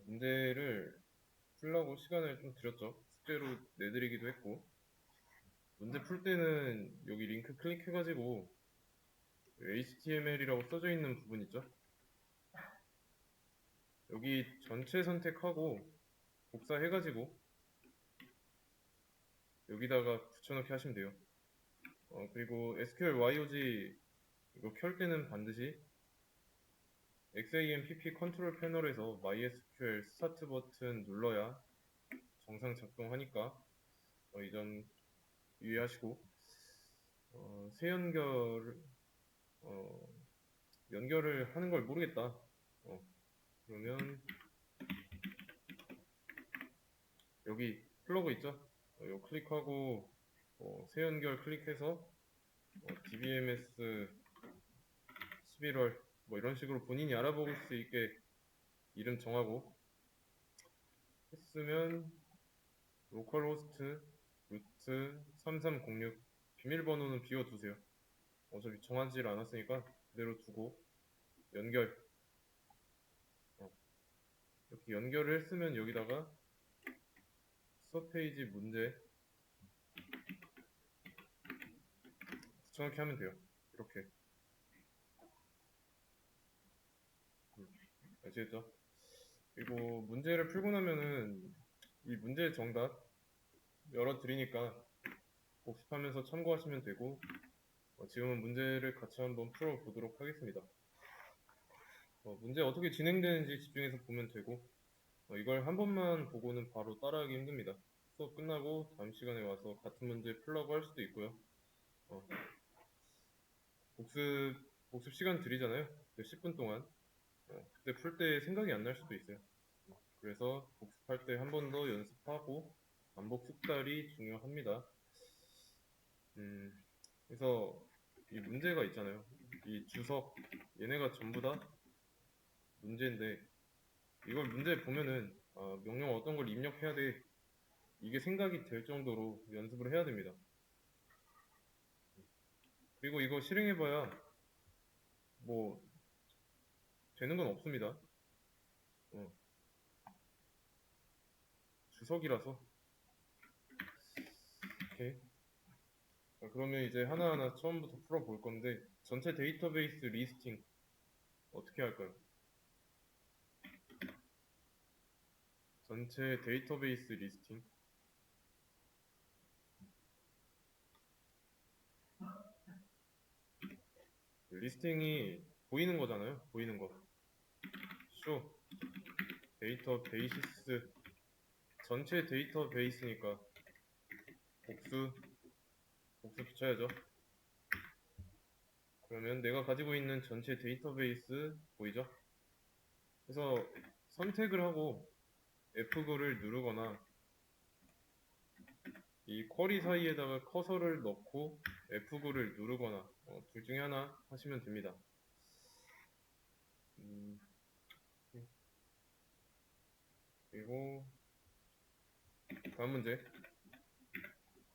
문제를 풀려고 시간을 좀 들였죠. 숙제로 내드리기도 했고, 문제 풀 때는 여기 링크 클릭해가지고 HTML이라고 써져 있는 부분 있죠? 여기 전체 선택하고 복사해가지고 여기다가 붙여넣기 하시면 돼요. 그리고 SQL YOG 이거 켤 때는 반드시 XAMPP 컨트롤 패널에서 MySQL 스타트 버튼 눌러야 정상 작동하니까 이 점 유의하시고, 새 연결을 하는 걸 모르겠다. 그러면 여기 플러그 있죠? 이거 클릭하고 새 연결 클릭해서 DBMS 11월 뭐 이런 식으로 본인이 알아볼 수 있게 이름 정하고 했으면 로컬호스트 루트 3306 비밀번호는 비워두세요. 어차피 정하지 않았으니까 그대로 두고 연결, 이렇게 연결을 했으면 여기다가 수업 페이지 문제 정확히 하면 돼요. 이렇게. 아시겠죠? 그리고 문제를 풀고 나면은 이 문제의 정답 열어드리니까 복습하면서 참고하시면 되고, 지금은 문제를 같이 한번 풀어보도록 하겠습니다. 문제 어떻게 진행되는지 집중해서 보면 되고, 이걸 한 번만 보고는 바로 따라하기 힘듭니다. 수업 끝나고 다음 시간에 와서 같은 문제 풀라고 할 수도 있고요. 어, 복습 시간 드리잖아요. 10분 동안. 그때 풀 때 생각이 안 날 수도 있어요. 그래서 복습할 때 한 번 더 연습하고 반복 숙달이 중요합니다. 그래서 이 문제가 있잖아요. 이 주석, 얘네가 전부 다 문제인데, 이걸 문제 보면은 명령 어떤 걸 입력해야 돼, 이게 생각이 될 정도로 연습을 해야 됩니다. 그리고 이거 실행해봐야 뭐 되는 건 없습니다. 주석이라서. 오케이. 자, 그러면 이제 하나하나 처음부터 풀어볼 건데, 전체 데이터베이스 리스팅 어떻게 할까요? 전체 데이터베이스 리스팅. 리스팅이 보이는 거잖아요. 보이는 거. 쇼 데이터베이시스, 전체 데이터베이스니까 복수 붙여야죠. 그러면 내가 가지고 있는 전체 데이터베이스 보이죠? 그래서 선택을 하고 F9를 누르거나 이 쿼리 사이에다가 커서를 넣고 F9를 누르거나 둘 중에 하나 하시면 됩니다. 그리고 다음 문제.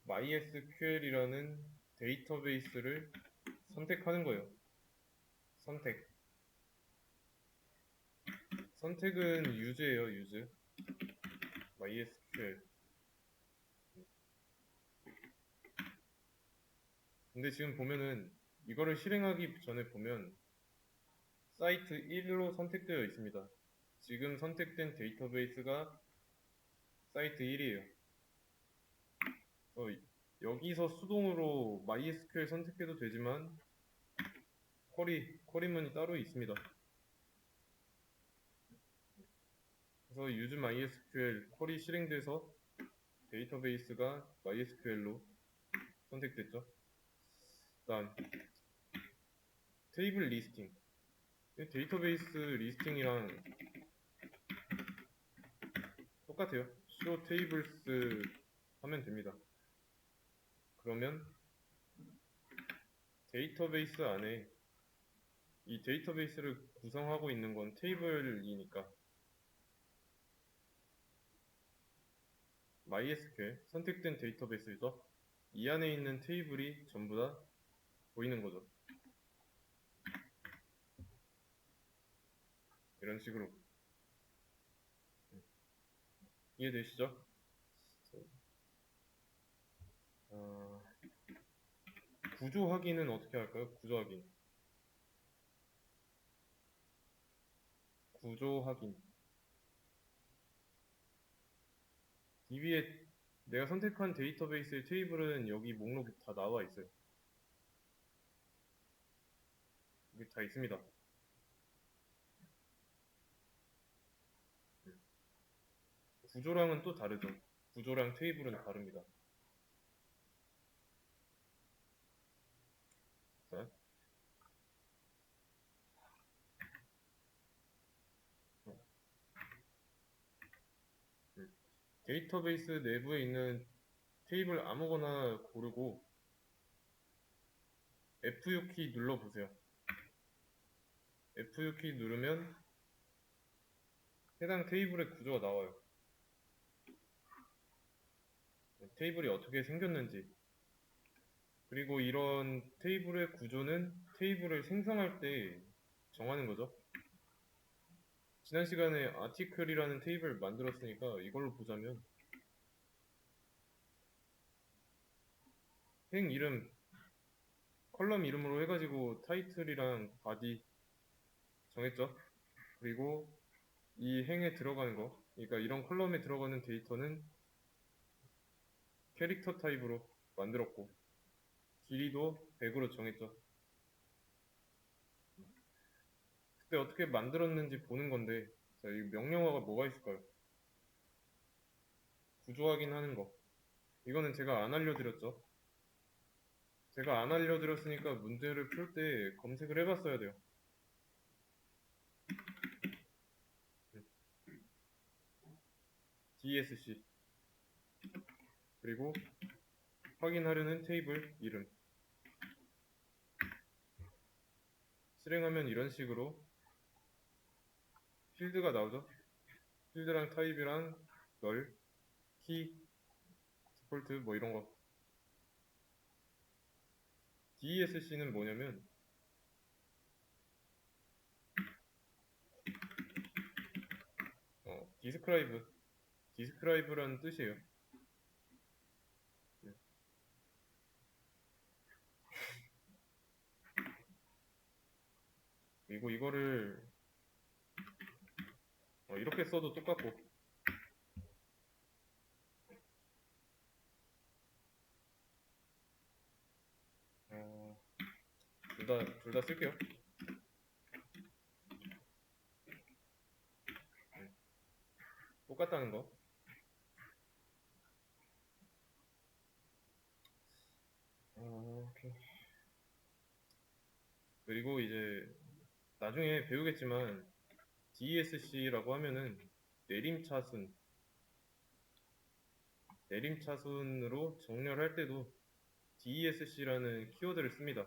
MySQL이라는 데이터베이스를 선택하는 거예요. 선택은 유즈예요, 유즈. MySQL. 근데 지금 보면은 이거를 실행하기 전에 보면 사이트 1로 선택되어 있습니다. 지금 선택된 데이터베이스가 사이트 1이에요. 여기서 수동으로 MySQL 선택해도 되지만 쿼리문이 따로 있습니다. 그래서 use MySQL 쿼리 실행돼서 데이터베이스가 MySQL로 선택됐죠. 다음 테이블 리스팅. 데이터베이스 리스팅이랑 똑같아요. show tables 하면 됩니다. 그러면 데이터베이스 안에 이 데이터베이스를 구성하고 있는 건 테이블이니까 MySQL 선택된 데이터베이스죠. 이 안에 있는 테이블이 전부 다 보이는 거죠. 이런 식으로. 이해되시죠? 어, 구조 확인은 어떻게 할까요? 구조 확인. 구조 확인. DB에 내가 선택한 데이터베이스의 테이블은 여기 목록이 다 나와 있어요. 여기 다 있습니다. 구조랑은 또 다르죠. 구조랑 테이블은 다릅니다. 자, 데이터베이스 내부에 있는 테이블 아무거나 고르고 F6키 눌러보세요. F6키 누르면 해당 테이블의 구조가 나와요. 테이블이 어떻게 생겼는지, 그리고 이런 테이블의 구조는 테이블을 생성할 때 정하는 거죠. 지난 시간에 아티클이라는 테이블을 만들었으니까 이걸로 보자면 행 이름, 컬럼 이름으로 해가지고 타이틀이랑 바디 정했죠. 그리고 이 행에 들어가는 거, 그러니까 이런 컬럼에 들어가는 데이터는 캐릭터 타입으로 만들었고 길이도 100으로 정했죠. 그때 어떻게 만들었는지 보는 건데, 자, 이 명령어가 뭐가 있을까요? 구조 확인하는 거. 이거는 제가 안 알려드렸죠. 제가 안 알려드렸으니까 문제를 풀 때 검색을 해봤어야 돼요. DSC. 그리고 확인하려는 테이블 이름. 실행하면 이런 식으로 필드가 나오죠. 필드랑 타입이랑 널, 키, 디폴트 뭐 이런 거. DESC는 뭐냐면 디스크라이브라는 뜻이에요. 네. 그리고 이거를 이렇게 써도 똑같고 둘 다 쓸게요. 똑같다는 거. 오케이. 그리고 이제 나중에 배우겠지만 DESC라고 하면은 내림차순으로 정렬할 때도 DESC라는 키워드를 씁니다.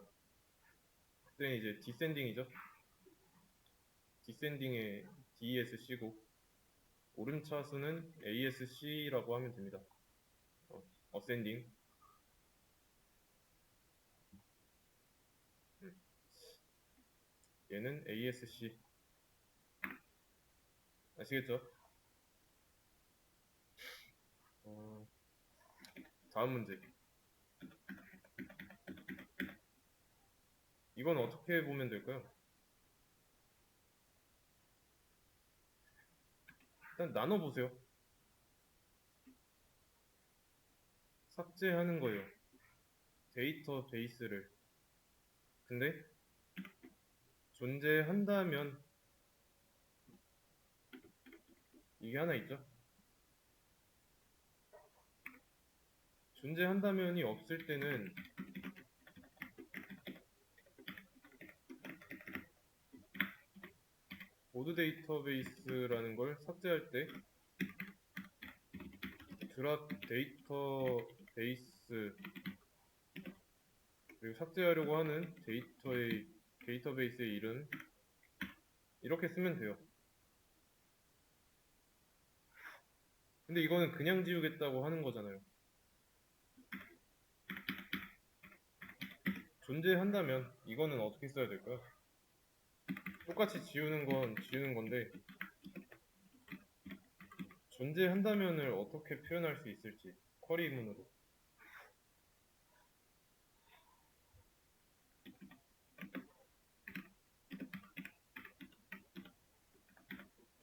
그때는 이제 디센딩이죠. 디센딩의 DESC고 오름차순은 ASC라고 하면 됩니다. 어센딩. 얘는 ASC. 아시겠죠? 다음 문제. 이건 어떻게 보면 될까요? 일단 나눠보세요. 삭제하는 거예요. 데이터베이스를. 근데 존재한다면 이게 하나 있죠. 존재한다면이 없을 때는 보드 데이터베이스라는 걸 삭제할 때 드랍 데이터베이스 그리고 삭제하려고 하는 데이터베이스의 이름 이렇게 쓰면 돼요. 근데 이거는 그냥 지우겠다고 하는 거잖아요. 존재한다면 이거는 어떻게 써야 될까요? 똑같이 지우는 건 지우는 건데 존재한다면을 어떻게 표현할 수 있을지 쿼리문으로.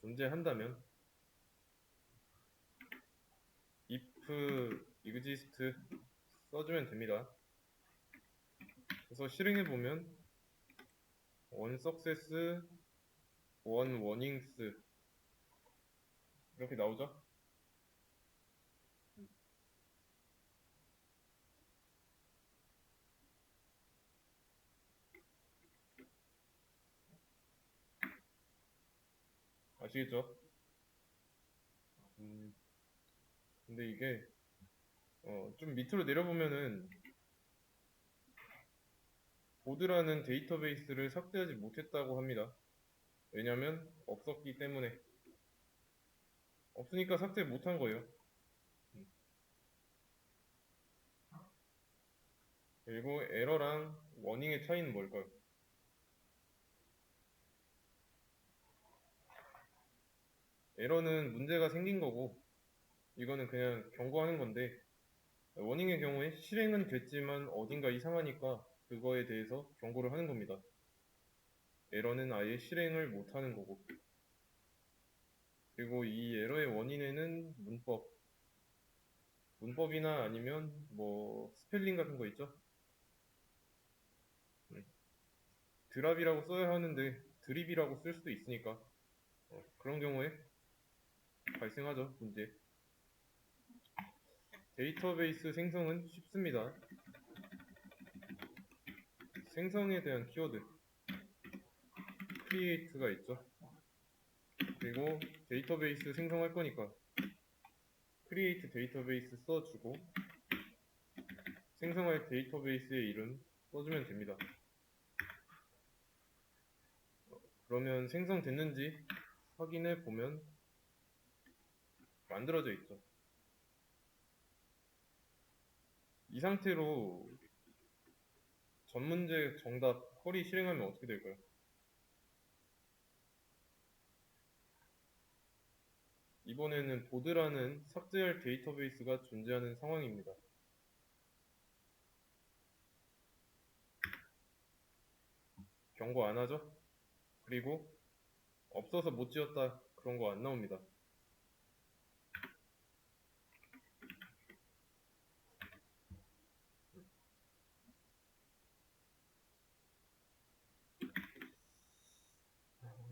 존재한다면 if exist 써주면 됩니다. 그래서 실행해 보면 one success, one warnings 이렇게 나오죠. 아시겠죠? 근데 이게 좀 밑으로 내려보면은 보드라는 데이터베이스를 삭제하지 못했다고 합니다. 왜냐면 없었기 때문에. 없으니까 삭제 못한 거예요. 그리고 에러랑 워닝의 차이는 뭘까요? 에러는 문제가 생긴 거고 이거는 그냥 경고하는 건데, 워닝의 경우에 실행은 됐지만 어딘가 이상하니까 그거에 대해서 경고를 하는 겁니다. 에러는 아예 실행을 못하는 거고. 그리고 이 에러의 원인에는 문법이나 아니면 뭐 스펠링 같은 거 있죠? 드랍이라고 써야 하는데 드립이라고 쓸 수도 있으니까 그런 경우에 발생하죠, 문제. 데이터베이스 생성은 쉽습니다. 생성에 대한 키워드 create가 있죠. 그리고 데이터베이스 생성할 거니까 create 데이터베이스 써주고 생성할 데이터베이스의 이름 써주면 됩니다. 그러면 생성됐는지 확인해 보면 만들어져 있죠. 이 상태로 전 문제 정답 쿼리 실행하면 어떻게 될까요? 이번에는 보드라는 삭제할 데이터베이스가 존재하는 상황입니다. 경고 안 하죠? 그리고 없어서 못 지웠다 그런 거 안 나옵니다.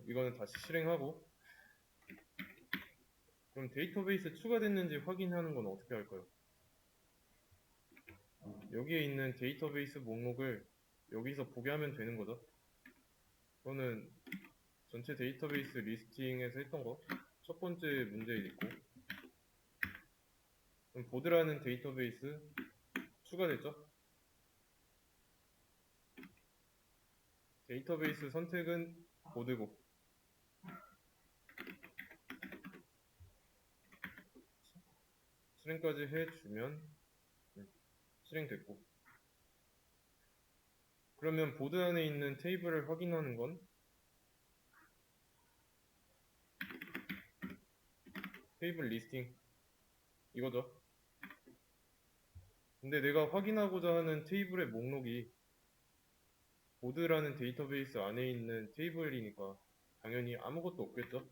이거는 다시 실행하고, 그럼 데이터베이스 추가됐는지 확인하는 건 어떻게 할까요? 여기에 있는 데이터베이스 목록을 여기서 보게 하면 되는 거죠. 이거는 전체 데이터베이스 리스팅에서 했던 거 첫 번째 문제에 있고, 그럼 보드라는 데이터베이스 추가됐죠? 데이터베이스 선택은 보드고, 실행까지 해주면 실행됐고, 그러면 보드 안에 있는 테이블을 확인하는 건 테이블 리스팅 이거죠. 근데 내가 확인하고자 하는 테이블의 목록이 보드라는 데이터베이스 안에 있는 테이블이니까 당연히 아무것도 없겠죠.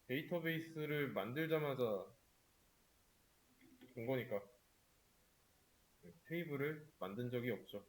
데이터베이스를 만들자마자 본 거니까 테이블을 만든 적이 없죠.